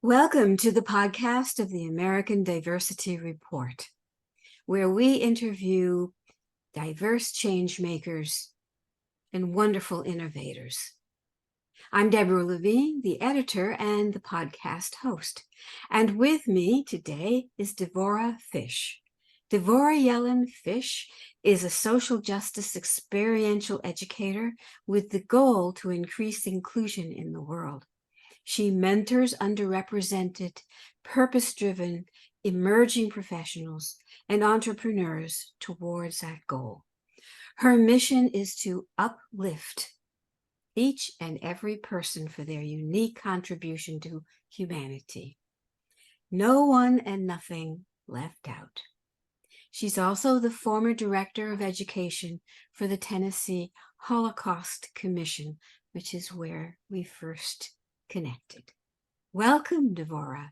Welcome to the podcast of the American Diversity Report, where we interview diverse change makers and wonderful innovators. I'm Deborah Levine, the editor and the podcast host. And with me today is Devora Fish. Devora Yellin Fish is a social justice experiential educator with the goal to increase inclusion in the world. She mentors underrepresented, purpose-driven, emerging professionals and entrepreneurs towards that goal. Her mission is to uplift each and every person for their unique contribution to humanity. No one and nothing left out. She's also the former director of education for the Tennessee Holocaust Commission, which is where we first connected. Welcome, Devora.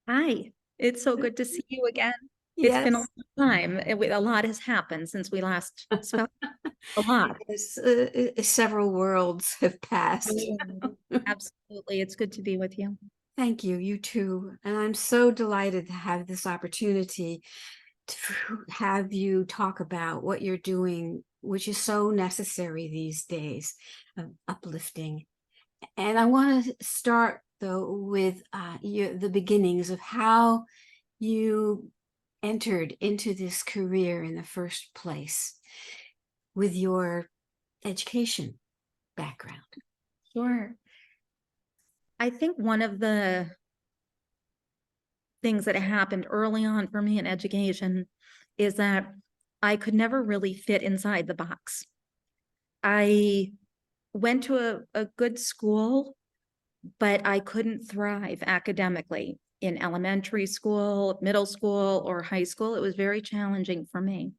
Hi, it's so good to see you again. Yes. It's been a long time. A lot has happened since we last spoke. A lot. Yes, several worlds have passed. Absolutely. It's good to be with you. Thank you. You too. And I'm so delighted to have this opportunity to have you talk about what you're doing, which is so necessary these days, of uplifting. And I want to start, though, with the beginnings of how you entered into this career in the first place with your education background. Sure. I think one of the things that happened early on for me in education is that I could never really fit inside the box. I went to a good school, but I couldn't thrive academically in elementary school, middle school, or high school. It was very challenging for me.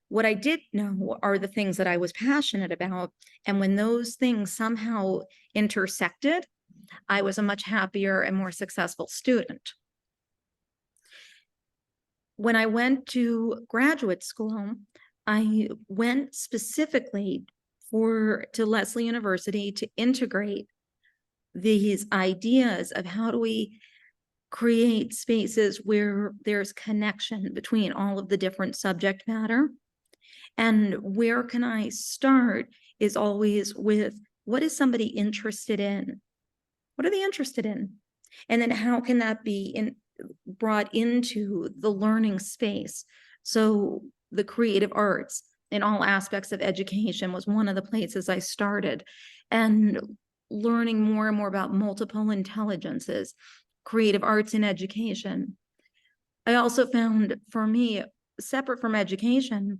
What I did know are the things that I was passionate about. And when those things somehow intersected, I was a much happier and more successful student. When I went to graduate school, I went specifically to Lesley University to integrate these ideas of how do we create spaces where there's connection between all of the different subject matter. And where can I start is always with, what is somebody interested in? What are they interested in? And then how can that be brought into the learning space? So the creative arts in all aspects of education was one of the places I started, and learning more and more about multiple intelligences, creative arts in education. I also found, for me, separate from education,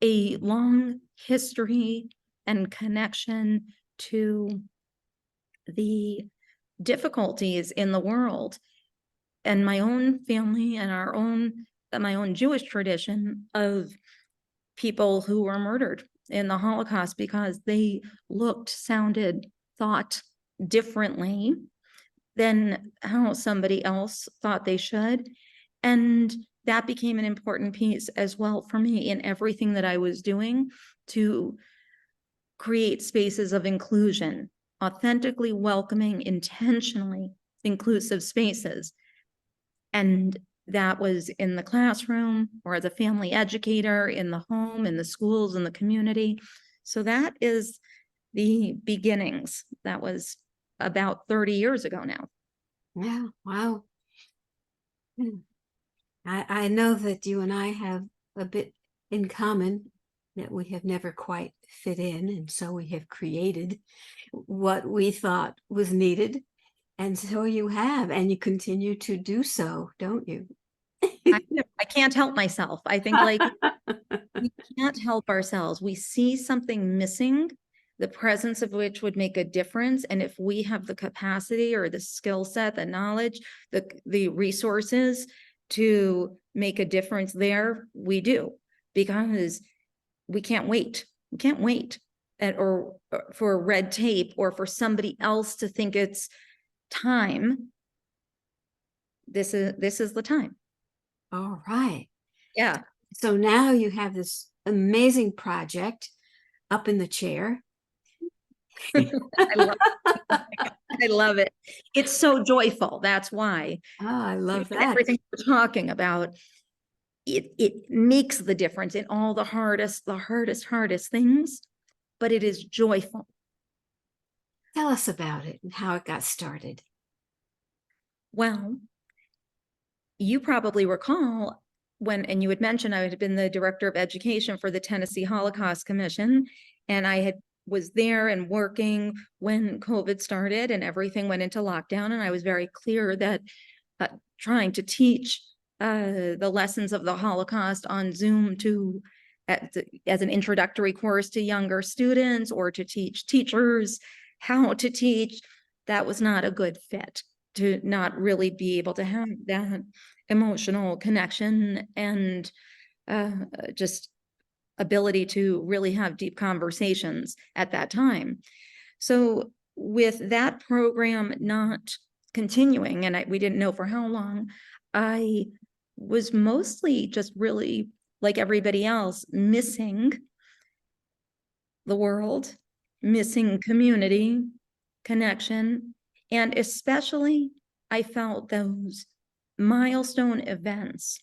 a long history and connection to the difficulties in the world and my own family and my own Jewish tradition of people who were murdered in the Holocaust because they looked, sounded, thought differently than how somebody else thought they should. And that became an important piece as well for me in everything that I was doing to create spaces of inclusion, authentically welcoming, intentionally inclusive spaces. And that was in the classroom or as a family educator, in the home, in the schools, in the community. So that is the beginnings. That was about 30 years ago now. Yeah, wow. I know that you and I have a bit in common, that we have never quite fit in, and so we have created what we thought was needed. And so you have, and you continue to do so, don't you? I can't help myself. I think we can't help ourselves. We see something missing, the presence of which would make a difference. And if we have the capacity or the skill set, the knowledge, the resources to make a difference there, we do, because we can't wait. We can't wait or for red tape or for somebody else to think it's time. This is the time. All right. Yeah. So now you have this amazing project up in the chair. I I love it. It's so joyful. That's why. Ah, I love that. Everything we're talking about, it makes the difference in all the hardest things, but it is joyful. Tell us about it and how it got started. Well, you probably recall and you had mentioned I had been the director of education for the Tennessee Holocaust Commission, and I was there and working when COVID started and everything went into lockdown. And I was very clear that trying to teach the lessons of the Holocaust on Zoom as an introductory course to younger students, or to teach teachers how to teach, that was not a good fit, to not really be able to have that emotional connection and just ability to really have deep conversations at that time. So with that program not continuing, and we didn't know for how long, I was mostly just really, like everybody else, missing the world, missing community, connection, and especially I felt those milestone events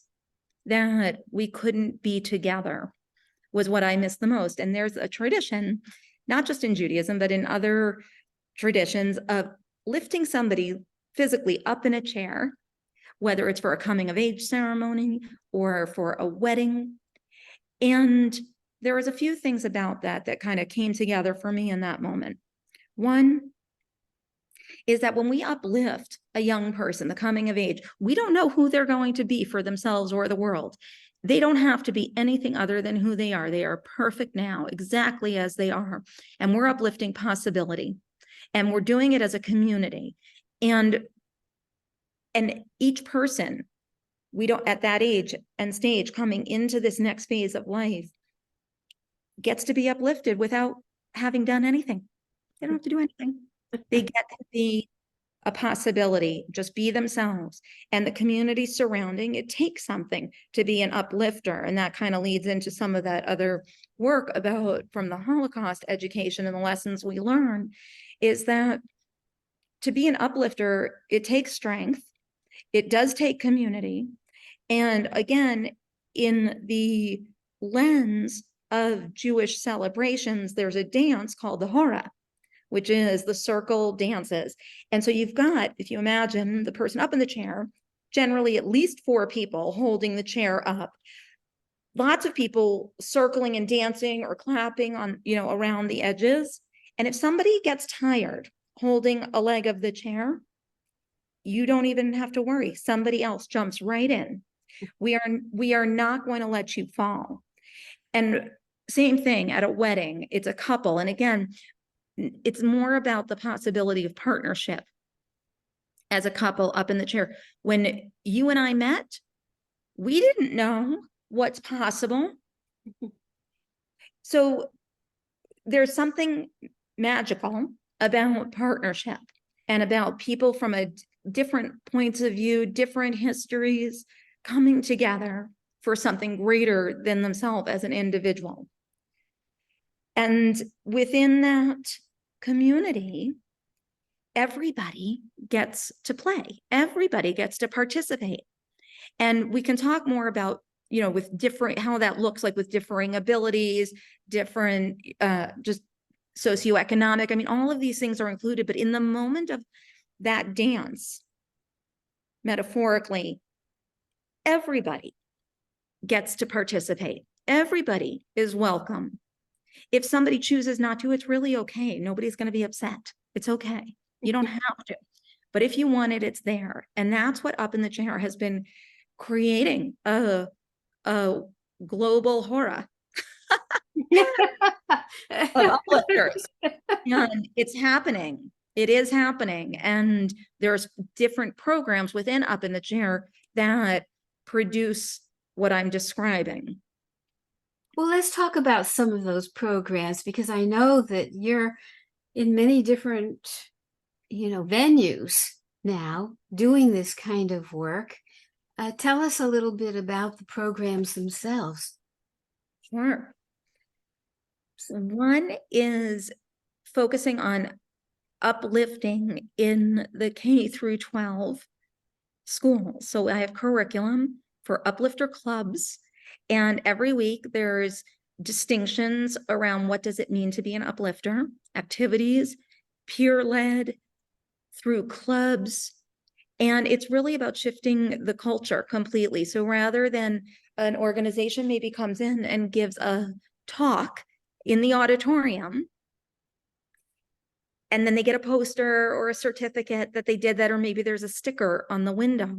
that we couldn't be together was what I missed the most. And there's a tradition, not just in Judaism, but in other traditions, of lifting somebody physically up in a chair, whether it's for a coming of age ceremony or for a wedding. And there was a few things about that kind of came together for me in that moment. One is that when we uplift a young person, the coming of age, we don't know who they're going to be for themselves or the world. They don't have to be anything other than who they are. They are perfect now, exactly as they are. And we're uplifting possibility. And we're doing it as a community. And each person, we don't, at that age and stage coming into this next phase of life, gets to be uplifted without having done anything. They don't have to do anything. They get to be a possibility, just be themselves. And the community surrounding it takes something to be an uplifter. And that kind of leads into some of that other work about from the Holocaust education and the lessons we learn, is that to be an uplifter, it takes strength. It does take community. And again, in the lens of Jewish celebrations, there's a dance called the Hora, which is the circle dances. And so you've got, if you imagine the person up in the chair, generally at least 4 people holding the chair up, lots of people circling and dancing or clapping on, around the edges. And if somebody gets tired holding a leg of the chair, you don't even have to worry. Somebody else jumps right in. We are not going to let you fall. And same thing at a wedding, it's a couple. And again, it's more about the possibility of partnership as a couple up in the chair. When you and I met, we didn't know what's possible. So there's something magical about partnership and about people from different points of view, different histories coming together for something greater than themselves as an individual. And within that community, everybody gets to play. Everybody gets to participate. And we can talk more about, with different, how that looks like with differing abilities, different, just socioeconomic. I mean, all of these things are included, but in the moment of that dance, metaphorically, everybody gets to participate. Everybody is welcome. If somebody chooses not to, it's really okay. Nobody's going to be upset. It's okay. You don't have to. But if you want it, it's there. And that's what Up in the Chair has been creating, a global horror of uplifters. And it's happening. It is happening. And there's different programs within Up in the Chair that produce what I'm describing. Well, let's talk about some of those programs, because I know that you're in many different, venues now doing this kind of work. Tell us a little bit about the programs themselves. Sure. So one is focusing on uplifting in the K through 12 schools. So I have curriculum for uplifter clubs, and every week there's distinctions around what does it mean to be an uplifter, activities, peer-led, through clubs, and it's really about shifting the culture completely. So rather than an organization maybe comes in and gives a talk in the auditorium, and then they get a poster or a certificate that they did that, or maybe there's a sticker on the window.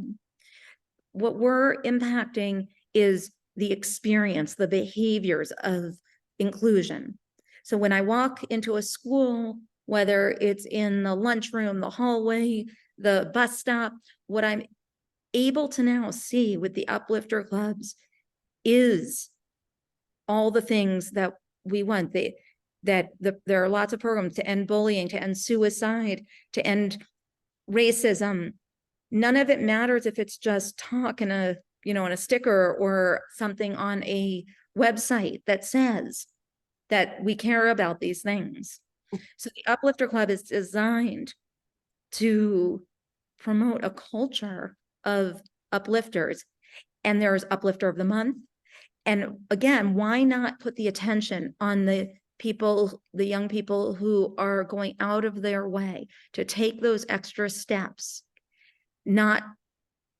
What we're impacting is the experience, the behaviors of inclusion. So when I walk into a school, whether it's in the lunchroom, the hallway, the bus stop, what I'm able to now see with the uplifter clubs is all the things that we want. There are lots of programs to end bullying, to end suicide, to end racism. None of it matters if it's just talk in a, in a sticker or something on a website that says that we care about these things. So the Uplifter Club is designed to promote a culture of uplifters. And there's Uplifter of the Month. And again, why not put the attention on the people, the young people who are going out of their way to take those extra steps, not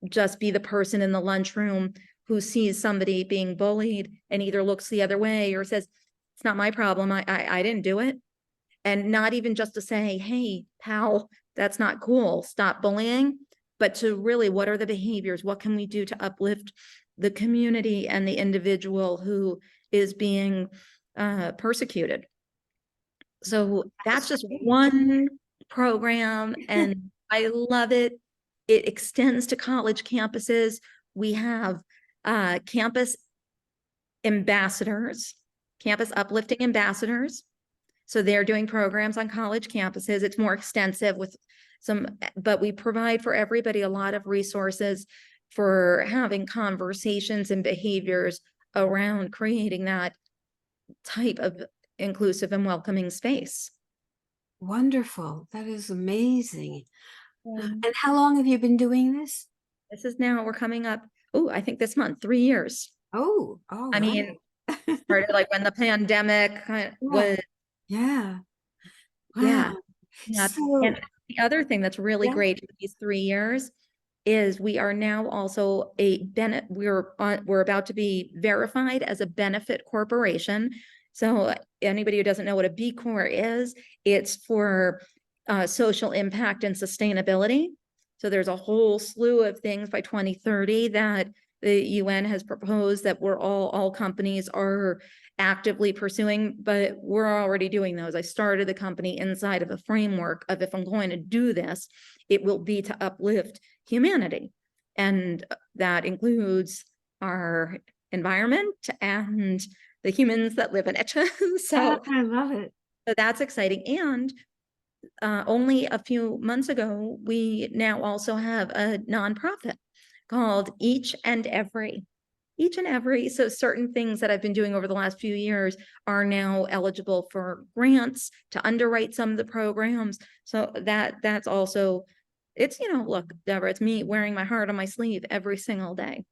just be the person in the lunchroom who sees somebody being bullied and either looks the other way or says, it's not my problem, I didn't do it. And not even just to say, hey, pal, that's not cool, stop bullying, but to really, what are the behaviors? What can we do to uplift the community and the individual who is being persecuted? So that's just one program, and I love it. It extends to college campuses. We have campus ambassadors, campus uplifting ambassadors. So they're doing programs on college campuses. It's more extensive with but we provide for everybody a lot of resources for having conversations and behaviors around creating that type of inclusive and welcoming space. Wonderful. That is amazing. And And how long have you been doing this? this is now, we're coming up, I think this month, 3 years. Oh, all I right. mean, started like when the pandemic kind of was, Yeah. yeah. Wow. Yeah. So, And the other thing that's really yeah. great for these 3 years is we are now also we're about to be verified as a benefit corporation. So anybody who doesn't know what a B Corp is, it's for social impact and sustainability. So there's a whole slew of things by 2030 that the UN has proposed that all companies are actively pursuing, but we're already doing those. I started the company inside of a framework of, if I'm going to do this, it will be to uplift humanity. And that includes our environment and the humans that live in it. So I love it. that's exciting. And only a few months ago, we now also have a nonprofit called Each and Every. Each and Every. So certain things that I've been doing over the last few years are now eligible for grants to underwrite some of the programs. So that's also, it's, look, Deborah, it's me wearing my heart on my sleeve every single day.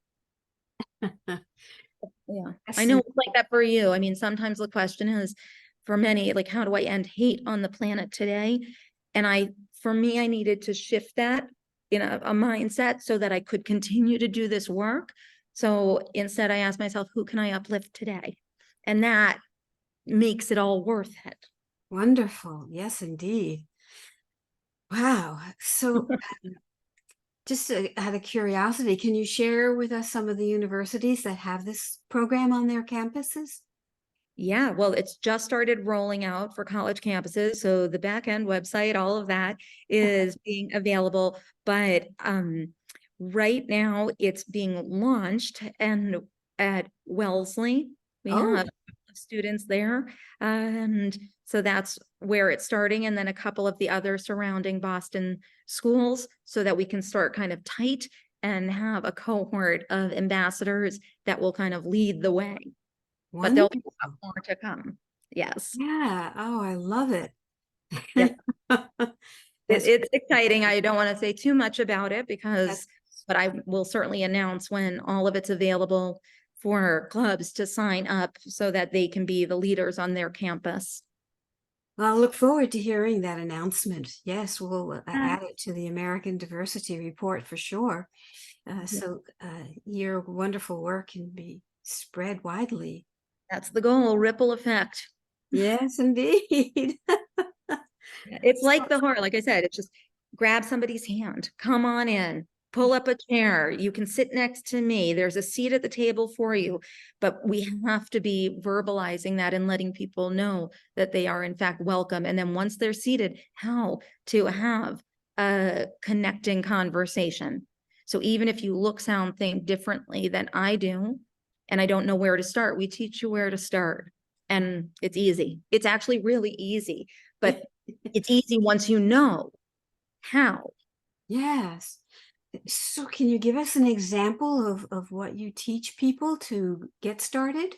Yeah, I know it's like that for you. I mean, sometimes the question is, for many, like, how do I end hate on the planet today? And for me, I needed to shift that in a mindset so that I could continue to do this work. So instead, I asked myself, who can I uplift today? And that makes it all worth it. Wonderful. Yes, indeed. Wow. So just out of curiosity, can you share with us some of the universities that have this program on their campuses? Yeah, well, it's just started rolling out for college campuses. So the back end website, all of that is being available. But right now it's being launched, and at Wellesley, we have students there. And so that's where it's starting. And then a couple of the other surrounding Boston schools, so that we can start kind of tight and have a cohort of ambassadors that will kind of lead the way. But there'll be more to come. Yes. Yeah. Oh, I love it. Yep. It's exciting. I don't want to say too much about it That's, but I will certainly announce when all of it's available for clubs to sign up so that they can be the leaders on their campus. well, I look forward to hearing that announcement. Yes, we'll add it to the American Diversity Report for sure. So your wonderful work can be spread widely. That's the goal, ripple effect. Yes, indeed. It's like the horror, like I said, it's just grab somebody's hand, come on in, pull up a chair. You can sit next to me. There's a seat at the table for you. But we have to be verbalizing that and letting people know that they are in fact welcome. And then once they're seated, how to have a connecting conversation. So even if you look, sound, think differently than I do, and I don't know where to start, we teach you where to start. And it's easy. It's actually really easy, but it's easy once you know how. Yes. So can you give us an example of what you teach people to get started?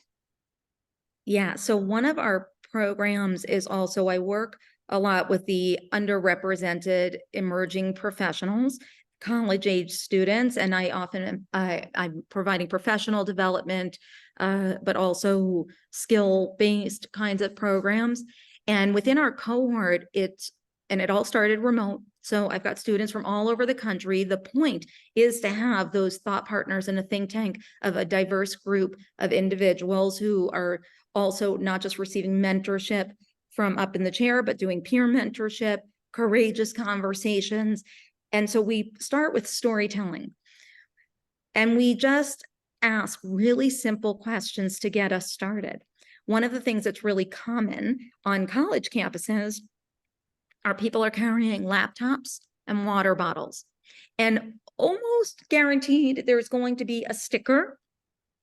Yeah. So one of our programs is also, I work a lot with the underrepresented emerging professionals, college age students, and I often I'm providing professional development, but also skill based kinds of programs. And within our cohort, it all started remote. So I've got students from all over the country. The point is to have those thought partners in a think tank of a diverse group of individuals who are also not just receiving mentorship from up in the chair, but doing peer mentorship, courageous conversations. And so we start with storytelling. And we just ask really simple questions to get us started. One of the things that's really common on college campuses are people are carrying laptops and water bottles. And almost guaranteed there's going to be a sticker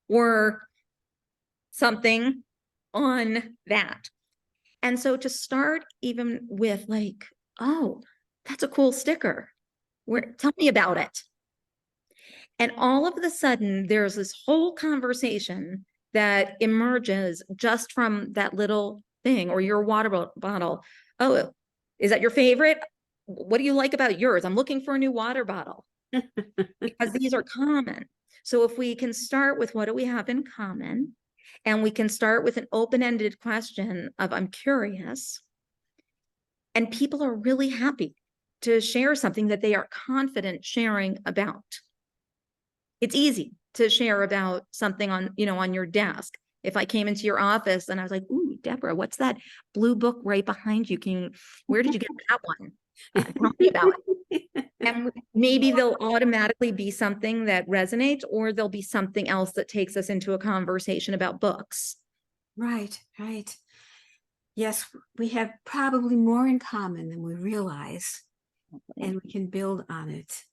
or something on that. And so to start even with like, oh, that's a cool sticker. Tell me about it. And all of a sudden, there's this whole conversation that emerges just from that little thing or your water bottle. Oh, is that your favorite? What do you like about yours? I'm looking for a new water bottle because these are common. So if we can start with what do we have in common, and we can start with an open-ended question of I'm curious, and people are really happy to share something that they are confident sharing about. It's easy to share about something on, on your desk. If I came into your office and I was like, ooh, Deborah, what's that blue book right behind you? Where did you get that one? Tell me about it. And maybe there'll automatically be something that resonates, or there'll be something else that takes us into a conversation about books. Right, right. Yes, we have probably more in common than we realize, and we can build on it.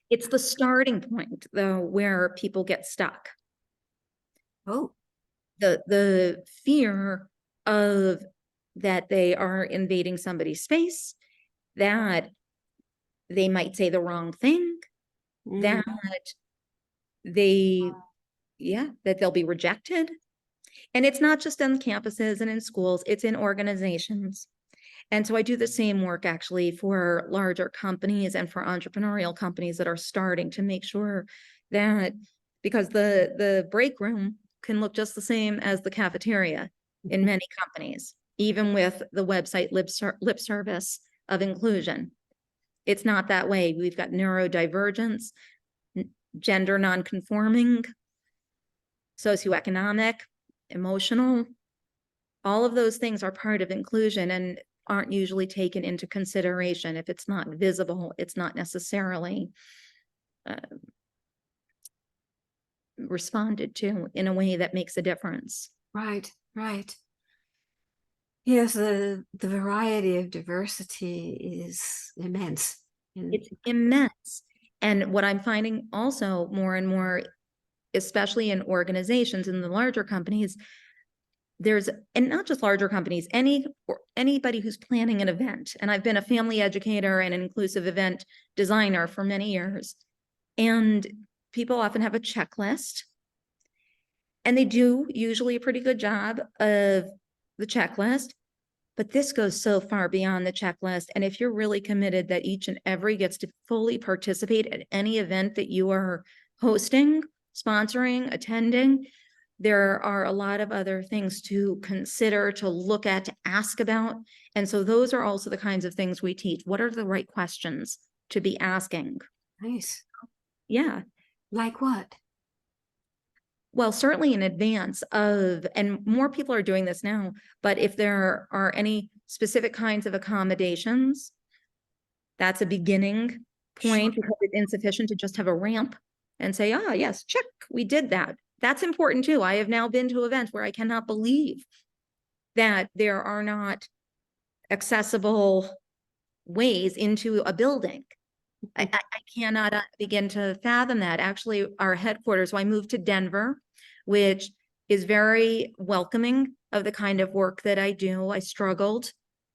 It's the starting point, though, where people get stuck. Oh, the fear of that they are invading somebody's space, that they might say the wrong thing, that that they'll be rejected. And it's not just on campuses and in schools, it's in organizations. And so I do the same work actually for larger companies and for entrepreneurial companies that are starting to make sure that, because the break room can look just the same as the cafeteria in many companies, even with the website lip service of inclusion. It's not that way. We've got neurodivergence, gender nonconforming, socioeconomic, emotional. All of those things are part of inclusion and aren't usually taken into consideration. If it's not visible, it's not necessarily responded to in a way that makes a difference. Right, right. Yes, the variety of diversity is immense. It's immense. And what I'm finding also more and more, especially in organizations in the larger companies, and not just larger companies, anybody who's planning an event. And I've been a family educator and an inclusive event designer for many years. And people often have a checklist, and they do usually a pretty good job of the checklist. But this goes so far beyond the checklist. And if you're really committed that each and every gets to fully participate at any event that you are hosting, sponsoring, attending, there are a lot of other things to consider, to look at, to ask about. And so those are also the kinds of things we teach. What are the right questions to be asking? Nice. Yeah. Like what? Well, certainly in advance of, and more people are doing this now, but if there are any specific kinds of accommodations, that's a beginning point, Sure. because it's insufficient to just have a ramp and say, ah, yes, check, we did that. That's important too. I have now been to events where I cannot believe that there are not accessible ways into a building. I cannot begin to fathom that. Actually, our headquarters, so I moved to Denver, which is very welcoming of the kind of work that I do. I struggled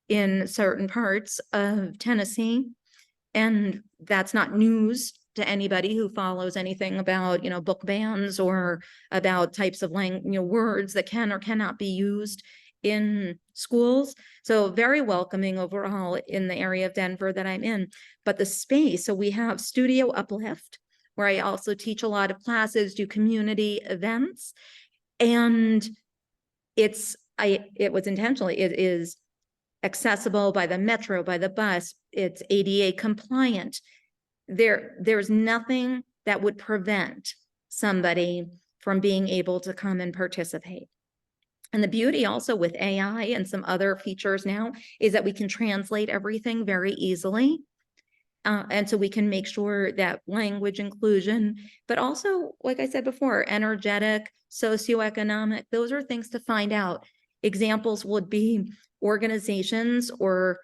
in certain parts of Tennessee, and that's not news to anybody who follows anything about, book bans or about types of words that can or cannot be used in schools. So very welcoming overall in the area of Denver that I'm in. But the space, so we have Studio Uplift, where I also teach a lot of classes, do community events. And it was intentionally, it is accessible by the metro, by the bus, it's ADA compliant. There's nothing that would prevent somebody from being able to come and participate. And the beauty also with AI and some other features now is that we can translate everything very easily. And so we can make sure that language inclusion, but also, like I said before, energetic, socioeconomic, those are things to find out. Examples would be organizations or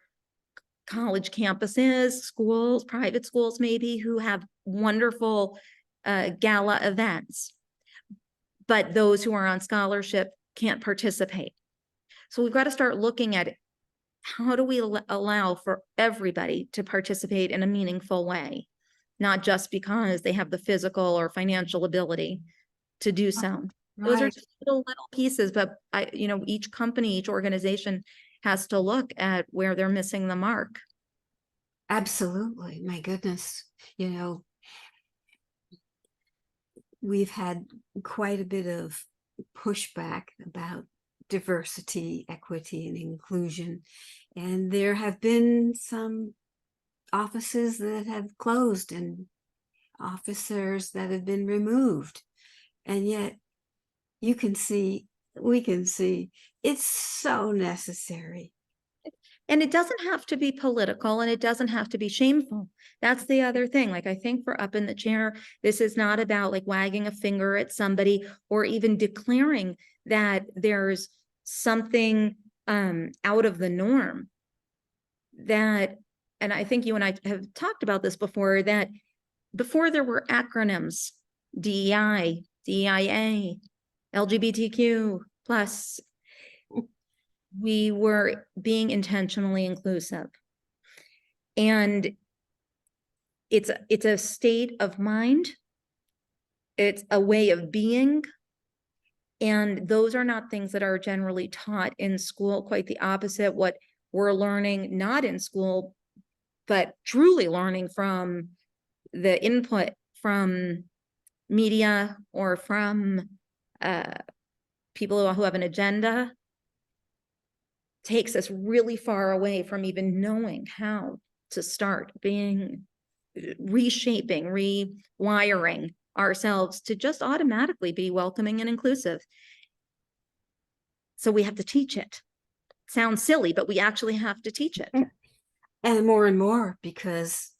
college campuses, schools, private schools maybe, who have wonderful gala events, but those who are on scholarship can't participate. So we've got to start looking at how do we allow for everybody to participate in a meaningful way, not just because they have the physical or financial ability to do so. Those are Right. just little pieces, but each company, each organization has to look at where they're missing the mark. Absolutely. My goodness. We've had quite a bit of pushback about diversity, equity, and inclusion. And there have been some offices that have closed and officers that have been removed. And yet we can see it's so necessary. And it doesn't have to be political, and it doesn't have to be shameful. That's the other thing. Like, I think for Up in the Chair, this is not about like wagging a finger at somebody or even declaring that there's something out of the norm. And I think you and I have talked about this before, that before there were acronyms, DEI, DEIA, LGBTQ plus, we were being intentionally inclusive. And it's a state of mind. It's a way of being. And those are not things that are generally taught in school. Quite the opposite. What we're learning, not in school, but truly learning from the input from media or from people who have an agenda, takes us really far away from even knowing how to start reshaping, rewiring ourselves to just automatically be welcoming and inclusive. So we have to teach it. Sounds silly, but we actually have to teach it. And more, because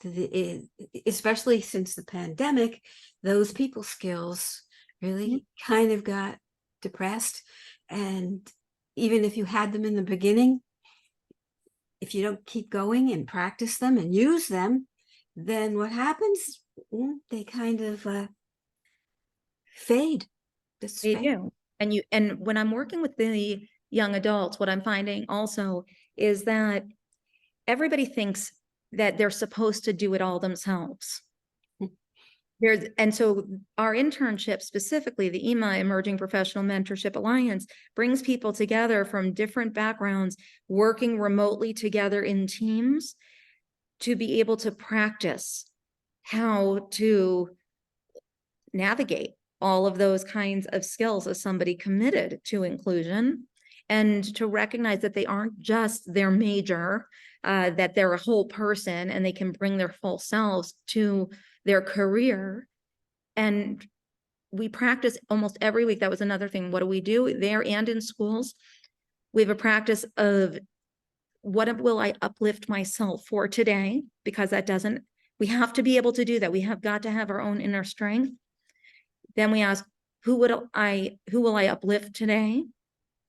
especially since the pandemic, those people skills really kind of got depressed. And even if you had them in the beginning, if you don't keep going and practice them and use them, then what happens? They kind of fade. They do. And when I'm working with the young adults, what I'm finding also is that everybody thinks that they're supposed to do it all themselves. And so our internship, specifically the EMA, Emerging Professional Mentorship Alliance, brings people together from different backgrounds, working remotely together in teams to be able to practice how to navigate all of those kinds of skills as somebody committed to inclusion, and to recognize that they aren't just their major, that they're a whole person and they can bring their full selves to their career. And we practice almost every week. That was another thing. What do we do there and in schools? We have a practice of, what will I uplift myself for today? Because we have to be able to do that. We have got to have our own inner strength. Then we ask, who will I uplift today?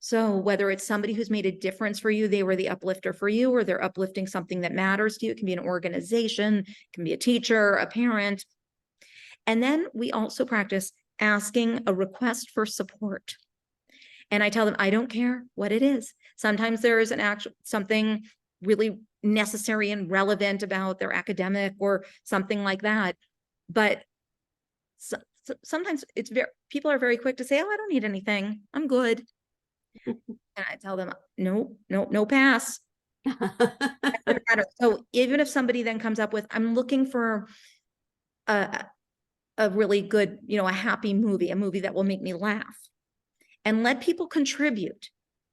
So whether it's somebody who's made a difference for you, they were the uplifter for you, or they're uplifting something that matters to you. It can be an organization, it can be a teacher, a parent. And then we also practice asking a request for support. And I tell them, I don't care what it is. Sometimes there is something really necessary and relevant about their academic or something like that. But sometimes people are very quick to say, oh, I don't need anything, I'm good. And I tell them, no pass. So even if somebody then comes up with, I'm looking for a really good, a happy movie, a movie that will make me laugh, and let people contribute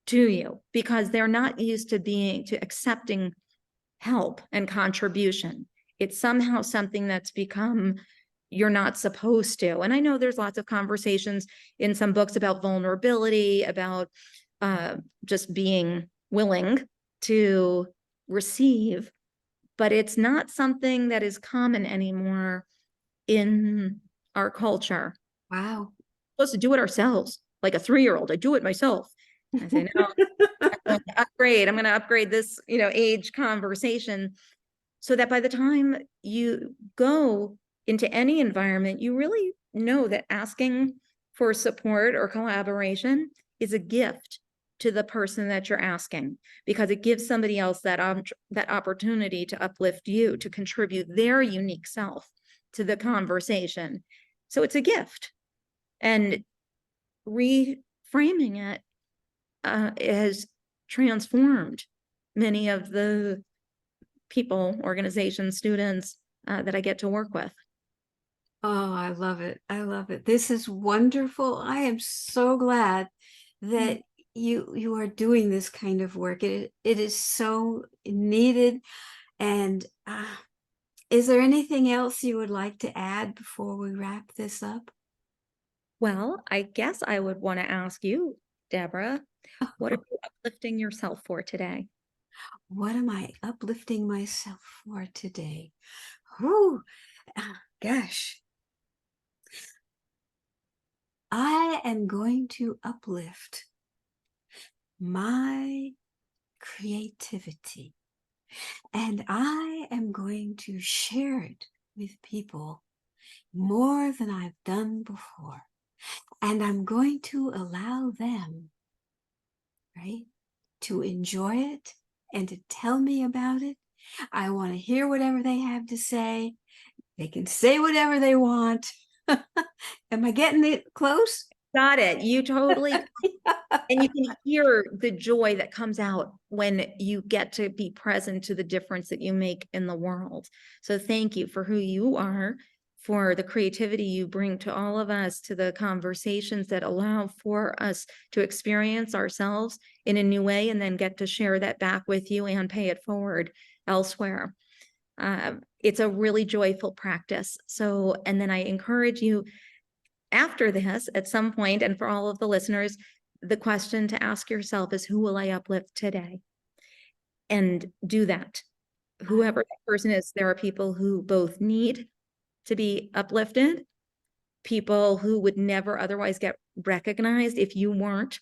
to you, because they're not used to accepting help and contribution. It's somehow something that's become, you're not supposed to. And I know there's lots of conversations in some books about vulnerability, about just being willing to receive, but it's not something that is common anymore in our culture. Wow. We're supposed to do it ourselves, like a 3-year-old. I do it myself. I say, no, I'm going to upgrade this, age conversation, so that by the time you go into any environment, you really know that asking for support or collaboration is a gift to the person that you're asking, because it gives somebody else that opportunity to uplift you, to contribute their unique self to the conversation. So it's a gift. And reframing it has transformed many of the people, organizations, students that I get to work with. Oh, I love it. I love it. This is wonderful. I am so glad that you are doing this kind of work. It is so needed. And is there anything else you would like to add before we wrap this up? Well, I guess I would want to ask you, Deborah, what are you uplifting yourself for today? What am I uplifting myself for today? Whew, gosh. I am going to uplift my creativity, and I am going to share it with people more than I've done before. And I'm going to allow them, right, to enjoy it and to tell me about it. I want to hear whatever they have to say. They can say whatever they want. Am I getting it close? Got it. You totally, and you can hear the joy that comes out when you get to be present to the difference that you make in the world. So thank you for who you are, for the creativity you bring to all of us, to the conversations that allow for us to experience ourselves in a new way, and then get to share that back with you and pay it forward elsewhere. It's a really joyful practice. So, and then I encourage you after this, at some point, and for all of the listeners, the question to ask yourself is, who will I uplift today? And do that. Whoever that person is, there are people who both need to be uplifted, people who would never otherwise get recognized if you weren't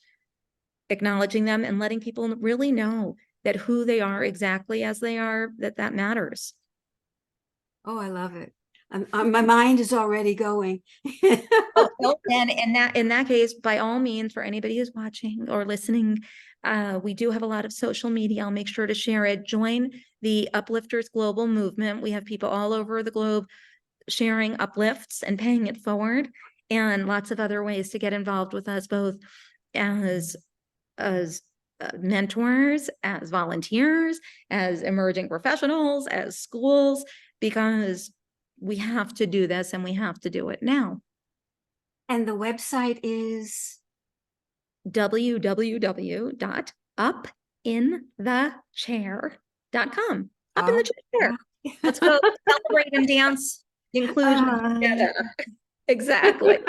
acknowledging them, and letting people really know that who they are exactly as they are, that matters. Oh, I love it. My mind is already going. And in that case, by all means, for anybody who's watching or listening, we do have a lot of social media. I'll make sure to share it. Join the Uplifters Global Movement. We have people all over the globe sharing uplifts and paying it forward, and lots of other ways to get involved with us, both as mentors, as volunteers, as emerging professionals, as schools, because we have to do this and we have to do it now. And the website is www.upinthechair.com. Up in oh, the chair. Let's go celebrate and dance inclusion together. Exactly.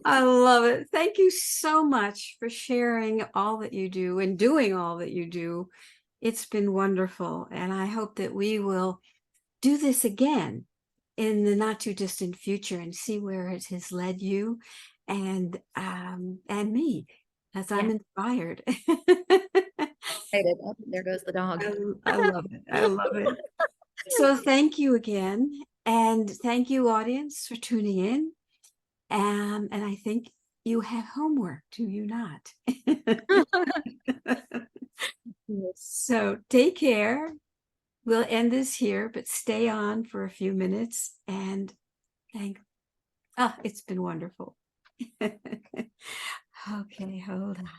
I love it. Thank you so much for sharing all that you do and doing all that you do. It's been wonderful. And I hope that we will do this again in the not too distant future and see where it has led you and me, as I'm inspired. Oh, there goes the dog. I love it. I love it. So thank you again. And thank you, audience, for tuning in. And I think you have homework, do you not? So take care. We'll end this here, but stay on for a few minutes and it's been wonderful. Okay, hold on.